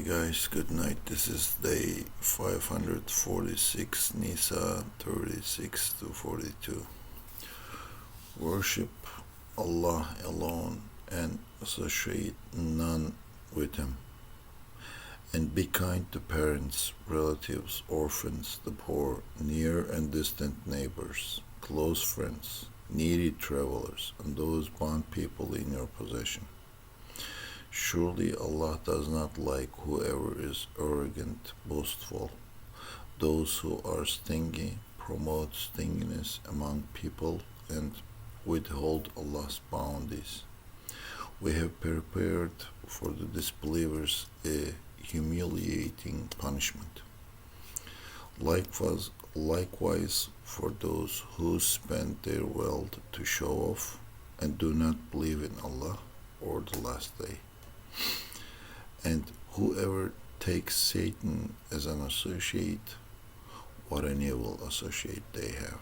Guys, good night. This is day 546, Nisa 36 to 42. Worship Allah alone and associate none with Him. And be kind to parents, relatives, orphans, the poor, near and distant neighbors, close friends, needy travelers, and those bond people in your possession. Surely Allah does not like whoever is arrogant, boastful. Those who are stingy promote stinginess among people and withhold Allah's bounties. We have prepared for the disbelievers a humiliating punishment. Likewise for those who spend their wealth to show off and do not believe in Allah or the last day. And whoever takes Satan as an associate, what an evil associate they have.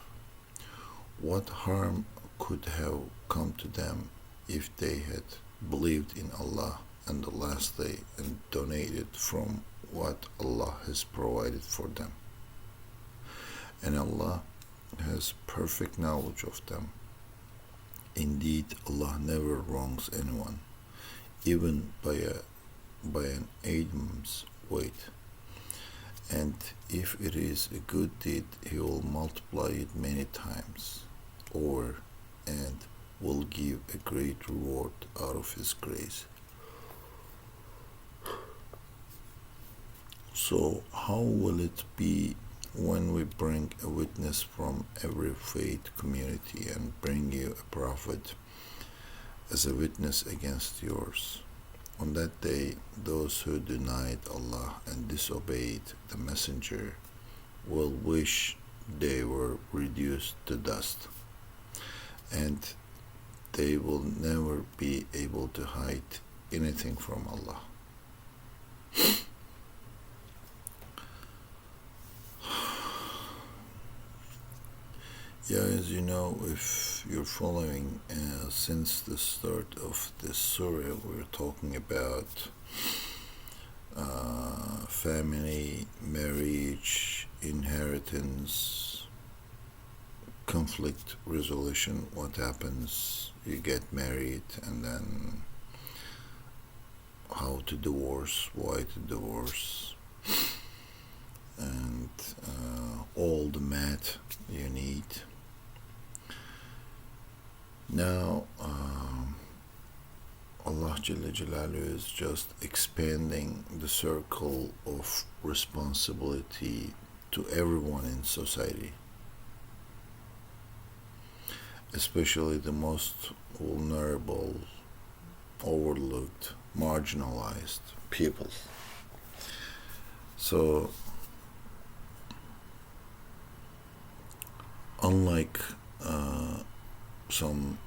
What harm could have come to them if they had believed in Allah and the last day and donated from what Allah has provided for them? And Allah has perfect knowledge of them. Indeed, Allah never wrongs anyone, even by an atom's weight. And if it is a good deed, He will multiply it many times over and will give a great reward out of His grace. So how will it be when we bring a witness from every faith community and bring you a prophet as a witness against yours? On that day, those who denied Allah and disobeyed the Messenger will wish they were reduced to dust, and they will never be able to hide anything from Allah. Yeah, as you know, if you're following since the start of this surah, we're talking about family, marriage, inheritance, conflict resolution. What happens? You get married, and then how to divorce, why to divorce, and all the math you need. Now, Allah Jalla Jalaluhu is just expanding the circle of responsibility to everyone in society, especially the most vulnerable, overlooked, marginalized people. So, unlike some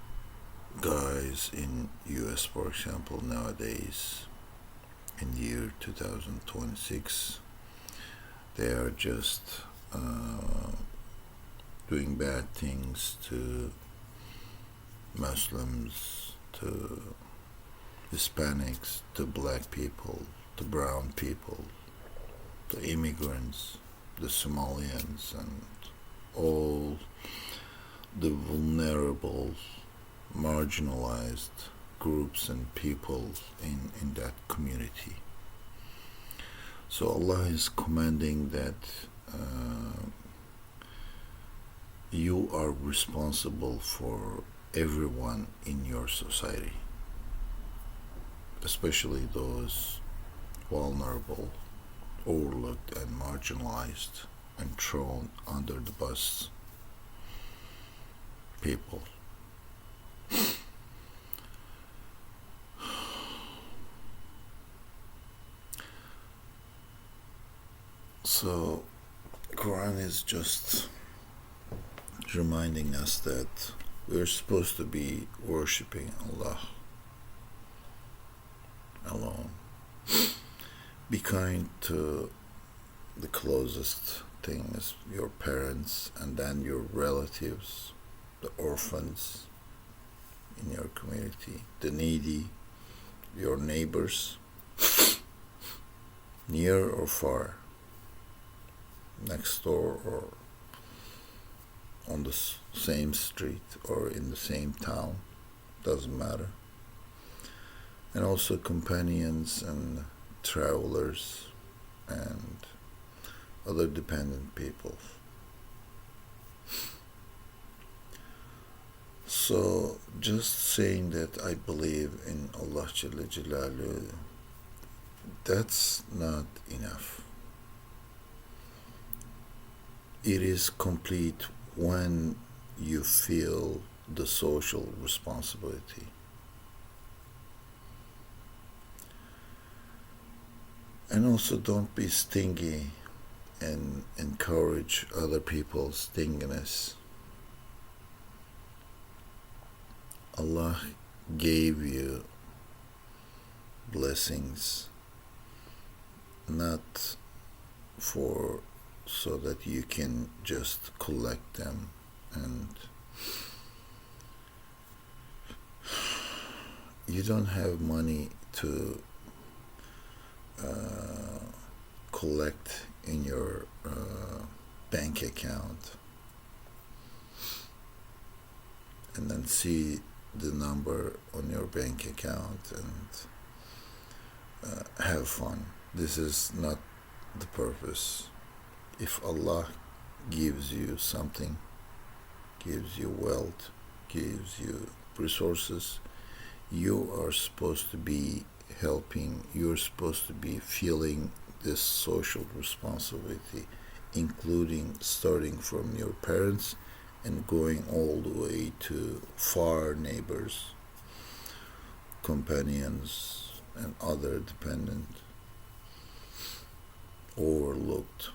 guys in US, for example, nowadays in the year 2026, they are just doing bad things to Muslims, to Hispanics, to black people, to brown people, to immigrants, the Somalians, and all the vulnerable, marginalized groups and people in that community. So Allah is commanding that you are responsible for everyone in your society, especially those vulnerable, overlooked and marginalized and thrown under the bus people. So Quran is just reminding us that we're supposed to be worshipping Allah alone. Be kind to the closest things, your parents, and then your relatives, the orphans in your community, the needy, your neighbors, near or far, next door or on the same street or in the same town, doesn't matter. And also companions and travelers and other dependent people. So just saying that I believe in Allah Jalla Jalaluhu, that's not enough. It is complete when you feel the social responsibility. And also don't be stingy and encourage other people's stinginess. Allah gave you blessings not for so that you can just collect them, and you don't have money to collect in your bank account and then see the number on your bank account and have fun. This is not the purpose. If Allah gives you something, gives you wealth, gives you resources, you are supposed to be helping, you're supposed to be feeling this social responsibility, including starting from your parents and going all the way to far neighbors, companions, and other dependent, overlooked,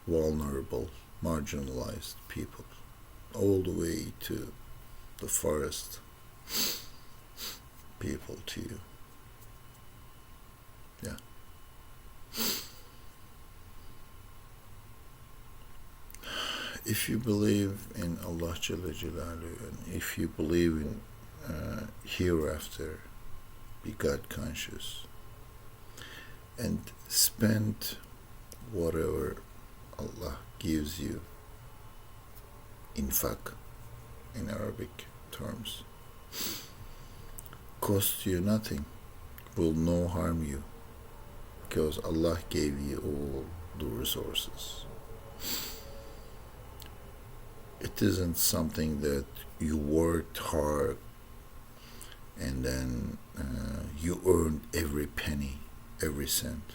vulnerable, marginalized people, all the way to the forest people to you. Yeah. If you believe in Allah Jalla Jalaluhu, and if you believe in hereafter, be God conscious and spend whatever Allah gives you, infaq in Arabic terms, cost you nothing, will no harm you, because Allah gave you all the resources. It isn't something that you worked hard and then you earned every penny, every cent.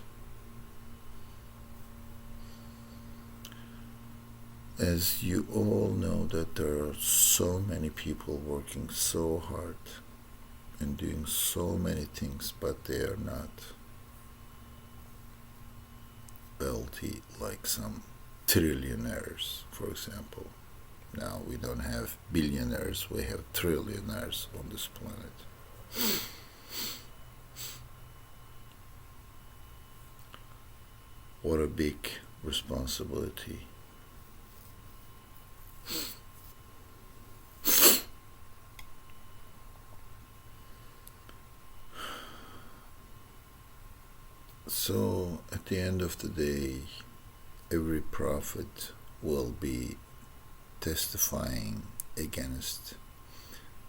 As you all know that there are so many people working so hard and doing so many things, but they are not wealthy like some trillionaires, for example. Now we don't have billionaires, we have trillionaires on this planet. What a big responsibility. So at the end of the day, every prophet will be testifying against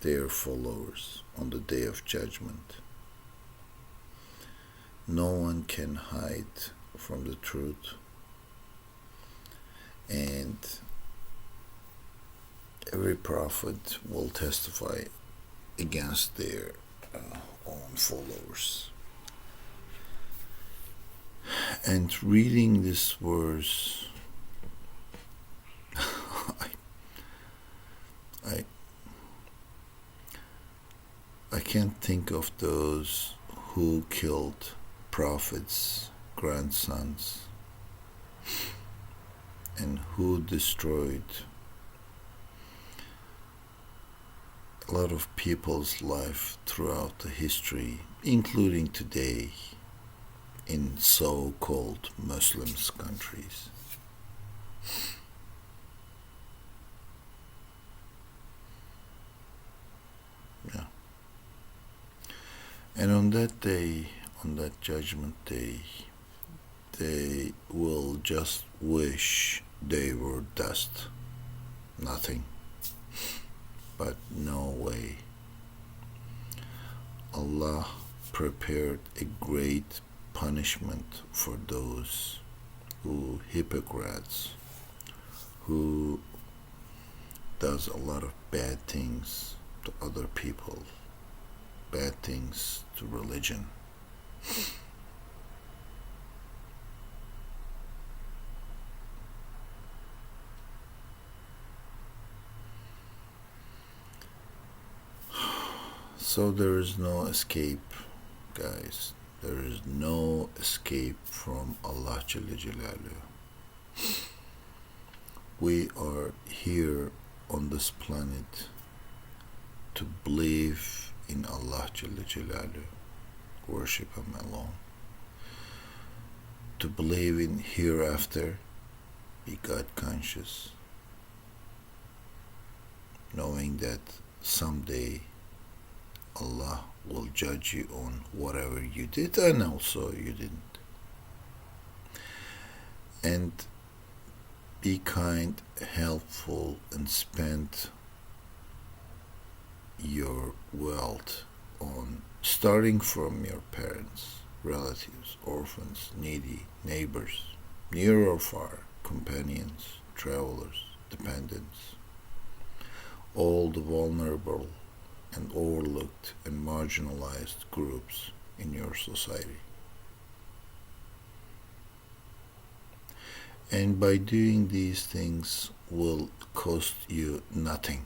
their followers on the day of judgment. No one can hide from the truth, and every prophet will testify against their own followers. And reading this verse, I can't think of those who killed prophets' grandsons and who destroyed a lot of people's life throughout the history, including today in so-called Muslim countries. Yeah. And on that day, on that judgment day, they will just wish they were dust, nothing, but no way. Allah prepared a great punishment for those who hypocrites, who does a lot of bad things to other people, bad things to religion. So there is no escape, guys. There is no escape from Allah Jalla Jalaluhu. We are here on this planet to believe in Allah Jalla Jalaluhu, worship Him alone, to believe in hereafter, be God conscious, knowing that someday Allah will judge you on whatever you did and also you didn't. And be kind, helpful, and spend your wealth on starting from your parents, relatives, orphans, needy, neighbors, near or far, companions, travelers, dependents, all the vulnerable and overlooked and marginalized groups in your society. And by doing these things will cost you nothing,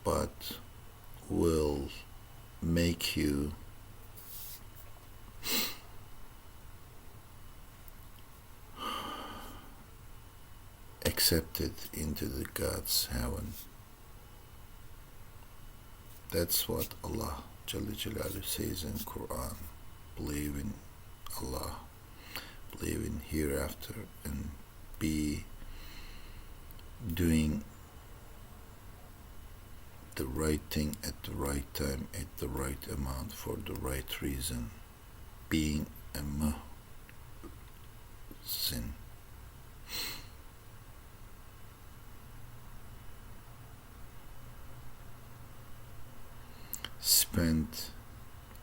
but will make you accepted into the God's heaven. That's what Allah Jalla Jalaluhu says in Quran. Believe in Allah, believe in hereafter, and be doing the right thing at the right time, at the right amount, for the right reason. Being a muhsin. Spend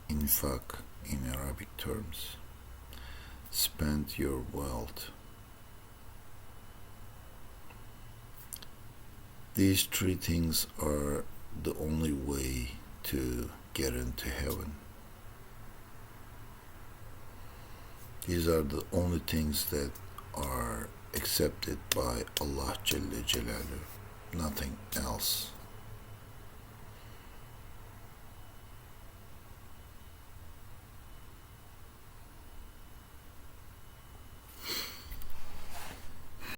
infaq in Arabic terms. Spend your wealth. These three things are the only way to get into heaven. These are the only things that are accepted by Allah Jalla Jalaluhu, nothing else.